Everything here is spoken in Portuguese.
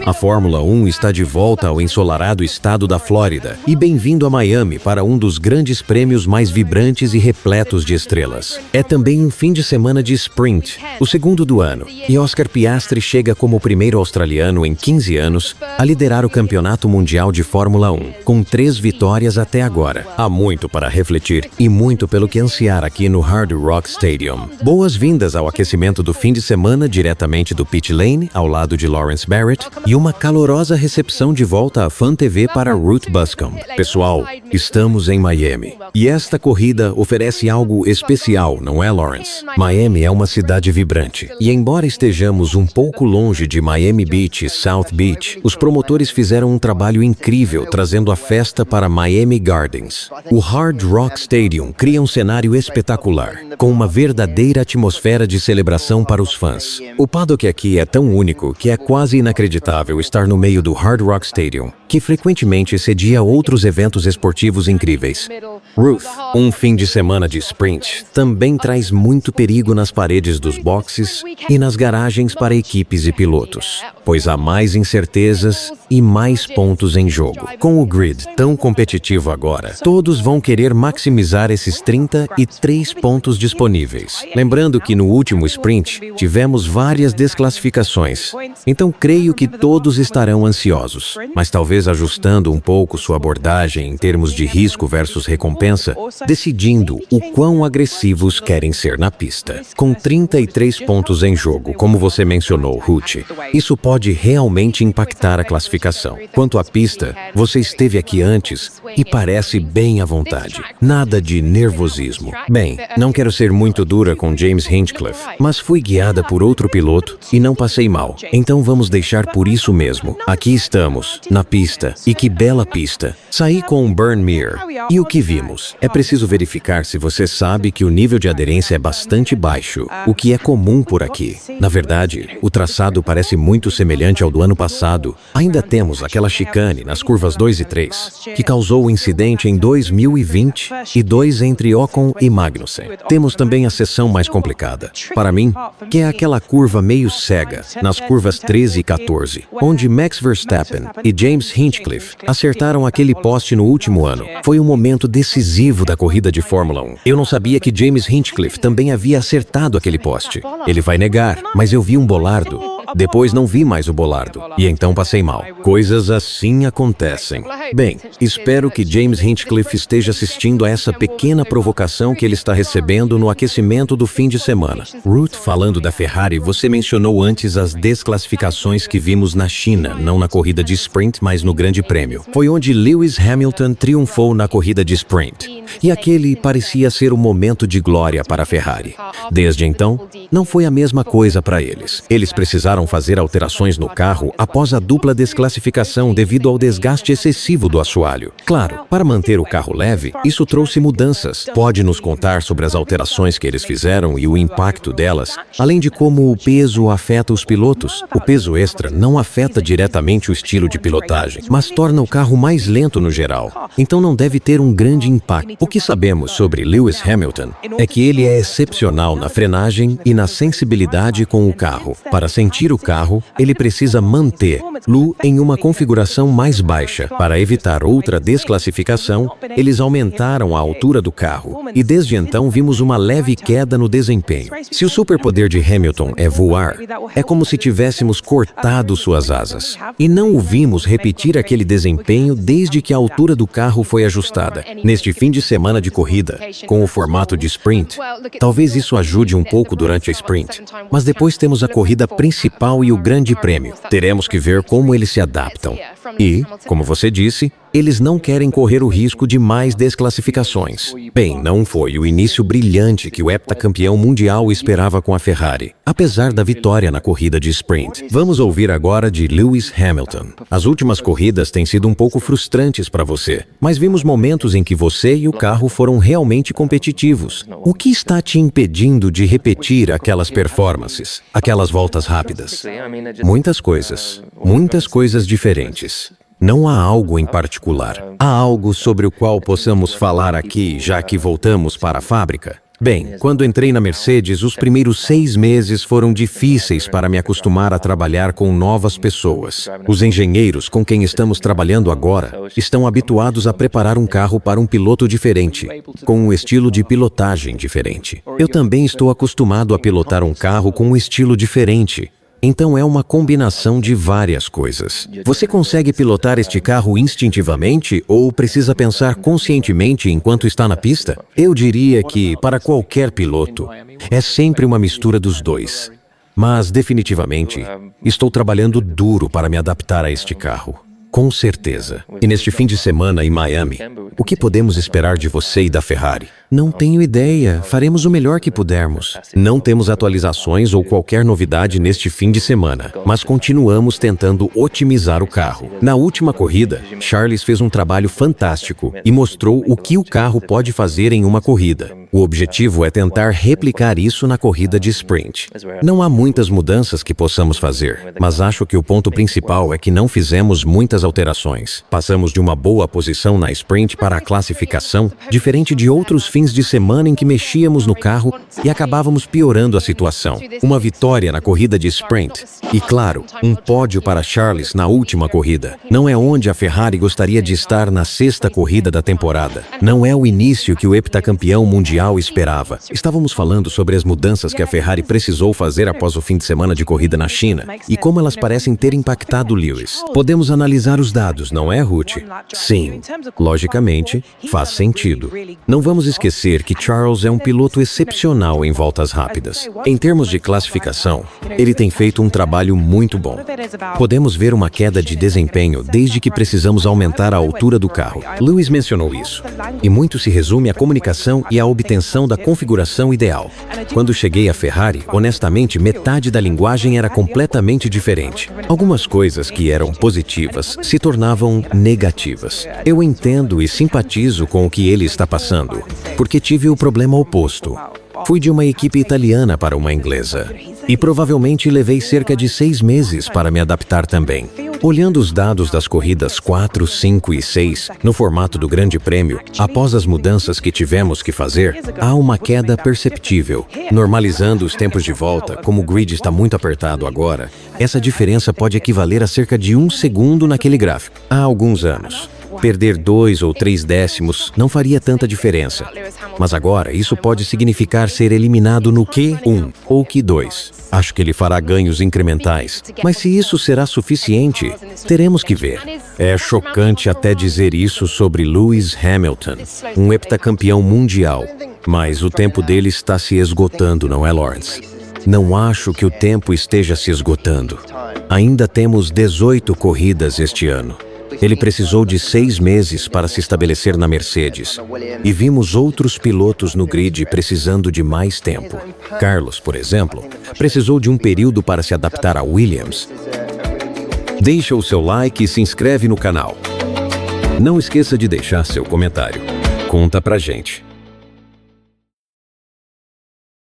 A Fórmula 1 está de volta ao ensolarado estado da Flórida e bem-vindo a Miami para um dos grandes prêmios mais vibrantes e repletos de estrelas. É também um fim de semana de sprint, o segundo do ano, e Oscar Piastri chega como o primeiro australiano em 15 anos a liderar o Campeonato Mundial de Fórmula 1, com 3 vitórias até agora. Há muito para refletir e muito pelo que ansiar aqui no Hard Rock Stadium. Boas-vindas ao aquecimento do fim de semana diretamente do pit lane, ao lado de Lawrence Barrett, e uma calorosa recepção de volta à Fan TV para Ruth Buscombe. Pessoal, estamos em Miami. E esta corrida oferece algo especial, não é, Lawrence? Miami é uma cidade vibrante. E embora estejamos um pouco longe de Miami Beach e South Beach, os promotores fizeram um trabalho incrível trazendo a festa para Miami Gardens. O Hard Rock Stadium cria um cenário espetacular, com uma verdadeira atmosfera de celebração para os fãs. O paddock aqui é tão único que é quase inacreditável estar no meio do Hard Rock Stadium, que frequentemente cedia outros eventos esportivos incríveis. Ruth, um fim de semana de sprint, também traz muito perigo nas paredes dos boxes e nas garagens para equipes e pilotos, pois há mais incertezas e mais pontos em jogo. Com o grid tão competitivo agora, todos vão querer maximizar esses 33 pontos disponíveis. Lembrando que no último sprint tivemos várias desclassificações, então creio que todos estarão ansiosos, mas talvez ajustando um pouco sua abordagem em termos de risco versus recompensa, decidindo o quão agressivos querem ser na pista. Com 33 pontos em jogo, como você mencionou, Ruth, isso pode realmente impactar a classificação. Quanto à pista, você esteve aqui antes e parece bem à vontade. Nada de nervosismo. Bem, não quero ser muito dura com James Hinchcliffe, mas fui guiada por outro piloto e não passei mal. Então vamos deixar por isso mesmo. Aqui estamos, na pista, e que bela pista. Saí com um Burn Mirror. E o que vimos? É preciso verificar se você sabe que o nível de aderência é bastante baixo, o que é comum por aqui. Na verdade, o traçado parece muito semelhante ao do ano passado. Ainda temos aquela chicane nas curvas 2 e 3, que causou o incidente em 2020 e 2 entre Ocon e Magnussen. Temos também a seção mais complicada, para mim, que é aquela curva meio cega, nas curvas 13 e 14, onde Max Verstappen e James Hinchcliffe acertaram aquele poste no último ano. Foi um momento decisivo da corrida de Fórmula 1. Eu não sabia que James Hinchcliffe também havia acertado aquele poste. Ele vai negar, mas eu vi um bolardo. Depois não vi mais o bolardo, e então passei mal. Coisas assim acontecem. Bem, espero que James Hinchcliffe esteja assistindo a essa pequena provocação que ele está recebendo no aquecimento do fim de semana. Ruth, falando da Ferrari, você mencionou antes as desclassificações que vimos na China, não na corrida de sprint, mas no Grande Prêmio. Foi onde Lewis Hamilton triunfou na corrida de sprint. E aquele parecia ser um momento de glória para a Ferrari. Desde então, não foi a mesma coisa para eles. Eles precisaram fazer alterações no carro após a dupla desclassificação devido ao desgaste excessivo do assoalho. Claro, para manter o carro leve, isso trouxe mudanças. Pode nos contar sobre as alterações que eles fizeram e o impacto delas, além de como o peso afeta os pilotos. O peso extra não afeta diretamente o estilo de pilotagem, mas torna o carro mais lento no geral. Então não deve ter um grande impacto. O que sabemos sobre Lewis Hamilton é que ele é excepcional na frenagem e na sensibilidade com o carro. Para sentir o carro, ele precisa manter Lu em uma configuração mais baixa. Para evitar outra desclassificação, eles aumentaram a altura do carro e desde então vimos uma leve queda no desempenho. Se o superpoder de Hamilton é voar, é como se tivéssemos cortado suas asas. E não o vimos repetir aquele desempenho desde que a altura do carro foi ajustada. Neste fim de semana de corrida, com o formato de sprint, talvez isso ajude um pouco durante a sprint, mas depois temos a corrida principal e o Grande Prêmio. Teremos que ver como eles se adaptam. E, como você disse, eles não querem correr o risco de mais desclassificações. Bem, não foi o início brilhante que o heptacampeão mundial esperava com a Ferrari, apesar da vitória na corrida de sprint. Vamos ouvir agora de Lewis Hamilton. As últimas corridas têm sido um pouco frustrantes para você, mas vimos momentos em que você e o carro foram realmente competitivos. O que está te impedindo de repetir aquelas performances, aquelas voltas rápidas? Muitas coisas diferentes. Não há algo em particular. Há algo sobre o qual possamos falar aqui, já que voltamos para a fábrica? Bem, quando entrei na Mercedes, os primeiros 6 meses foram difíceis para me acostumar a trabalhar com novas pessoas. Os engenheiros com quem estamos trabalhando agora estão habituados a preparar um carro para um piloto diferente, com um estilo de pilotagem diferente. Eu também estou acostumado a pilotar um carro com um estilo diferente. Então é uma combinação de várias coisas. Você consegue pilotar este carro instintivamente ou precisa pensar conscientemente enquanto está na pista? Eu diria que, para qualquer piloto, é sempre uma mistura dos dois. Mas, definitivamente, estou trabalhando duro para me adaptar a este carro. Com certeza. E neste fim de semana em Miami, o que podemos esperar de você e da Ferrari? Não tenho ideia. Faremos o melhor que pudermos. Não temos atualizações ou qualquer novidade neste fim de semana, mas continuamos tentando otimizar o carro. Na última corrida, Charles fez um trabalho fantástico e mostrou o que o carro pode fazer em uma corrida. O objetivo é tentar replicar isso na corrida de sprint. Não há muitas mudanças que possamos fazer, mas acho que o ponto principal é que não fizemos muitas alterações. Passamos de uma boa posição na sprint para a classificação, diferente de outros fins de semana em que mexíamos no carro e acabávamos piorando a situação. Uma vitória na corrida de sprint e, claro, um pódio para Charles na última corrida. Não é onde a Ferrari gostaria de estar na 6ª corrida da temporada. Não é o início que o heptacampeão mundial esperava. Estávamos falando sobre as mudanças que a Ferrari precisou fazer após o fim de semana de corrida na China e como elas parecem ter impactado Lewis. Podemos analisar os dados, não é, Ruth? Sim, logicamente, faz sentido. Não vamos esquecer que Charles é um piloto excepcional em voltas rápidas. Em termos de classificação, ele tem feito um trabalho muito bom. Podemos ver uma queda de desempenho desde que precisamos aumentar a altura do carro. Lewis mencionou isso. E muito se resume à comunicação e à obtenção da configuração ideal. Quando cheguei à Ferrari, honestamente, metade da linguagem era completamente diferente. Algumas coisas que eram positivas se tornavam negativas. Eu entendo e simpatizo com o que ele está passando, porque tive o problema oposto. Fui de uma equipe italiana para uma inglesa. E provavelmente levei cerca de 6 meses para me adaptar também. Olhando os dados das corridas 4, 5 e 6, no formato do Grande Prêmio, após as mudanças que tivemos que fazer, há uma queda perceptível. Normalizando os tempos de volta, como o grid está muito apertado agora, essa diferença pode equivaler a cerca de 1 segundo naquele gráfico. Há alguns anos. Perder 2 ou 3 décimos não faria tanta diferença. Mas agora, isso pode significar ser eliminado no Q1 ou Q2. Acho que ele fará ganhos incrementais. Mas se isso será suficiente, teremos que ver. É chocante até dizer isso sobre Lewis Hamilton, um heptacampeão mundial. Mas o tempo dele está se esgotando, não é, Lawrence? Não acho que o tempo esteja se esgotando. Ainda temos 18 corridas este ano. Ele precisou de 6 meses para se estabelecer na Mercedes. E vimos outros pilotos no grid precisando de mais tempo. Carlos, por exemplo, precisou de um período para se adaptar a Williams. Deixa o seu like e se inscreve no canal. Não esqueça de deixar seu comentário. Conta pra gente.